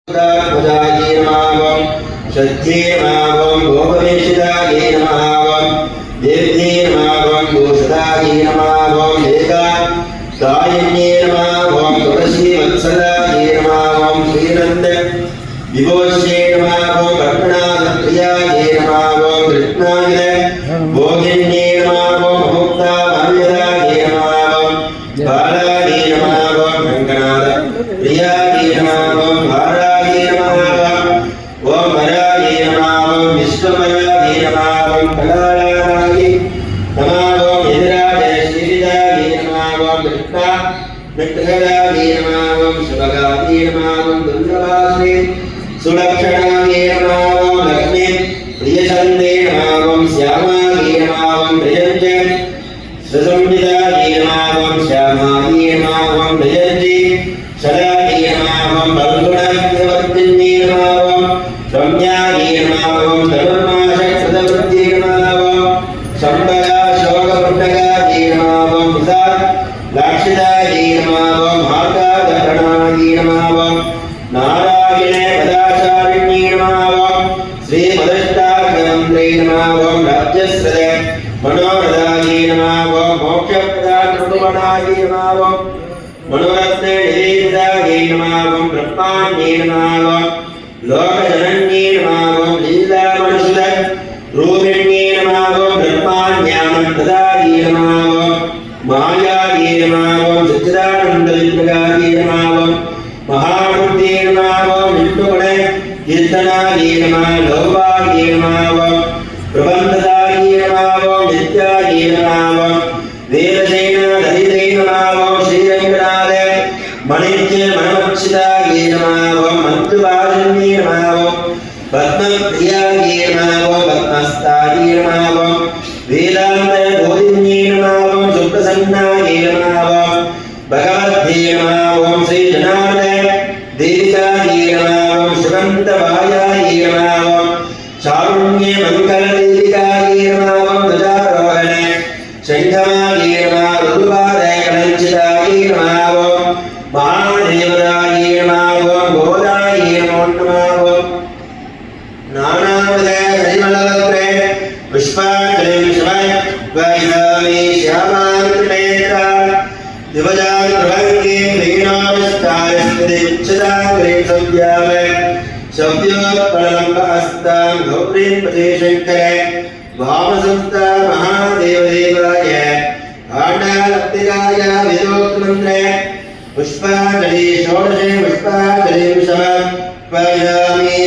ध्वजाये नमः श्रद्धे नमः भोगवेशिताये नमः देव्ये नमः गोसदाये नमः वेदा गायन्ये नमः तुलसी वत्सलाये नमः श्रीनंद विभोष्ये नमः कर्कणादप्रियाये नमः कृष्णाय भोगिन्ये नमः मुक्ता माल्यदाये नमः बालाये नमः रंगनाथ प्रियाये नमः सुलक्षणाये नमः लक्ष्मी प्रियचंदे नमः श्यामाये नमः प्रियंजे सुसंविदाये नमः श्यामाये नमः प्रियंजे सदाये नमः बलगुणवर्तिन्ये नमः रम्याये नमः धर्माशकृतवृत्ते नमः संबला शोकपुण्डगाये नमः पिता लाक्षिताये नमः मार्गादकरणाये नमः नारायणे पदाचारिण्ये नमः श्रीमदष्टाक्षरमन्त्रे नमः राज्यस्रदे मनोरदाये नमः मोक्षप्रदानृतुवनाये नमः मनोरत्ने निवेदिताये नमः ब्रह्माण्ये नमः लोकजनन्ये नमः लीलामनुषद रूपिण्ये नमः ब्रह्माण्यानन्ददाये नमः मायाये नमः सच्चिदानन्दविग्रहाये नमः महामूर्ते नमः विष्णुगणे कीर्तनाये नमः लोभाये नमः प्रबन्धदाये नमः नित्याये नमः वेदसेनाधरिते नमः श्रीरङ्गनाथ मणिज्य मनमक्षिताये नमः मन्त्रभाजन्ये नमः पद्मप्रियाये नमः पद्मस्ताये नमः वेदान्तबोधिन्ये नमः सुप्रसन्नाये नमः भगवते नमः श्री जनार्दन देविकाये नमः सुगन्धवायाये नमः चारुण्ये मङ्गलदेविकाये नमः ध्वजारोहणे शङ्खमाये नमः ऋतुपादे कलञ्चिताये नमः महादेवराये नमः गोदाये नमो नमः नानाविध हरिमलवक्त्रे पुष्पाञ्जलिं समर्पयामि श्यामाङ्गनेत्रा दिवजान प्रभंगे लीनाविष्टायस्ते चिदाग्रे संव्यामे शब्दोत्पलम्बहस्तां गौरीं पदे शङ्करे वामसंस्था महादेवदेवाय आण्डालत्तिकाय विदोक्तमन्त्रे पुष्पाञ्जलि षोडशे पुष्पाञ्जलिं समर्पयामि।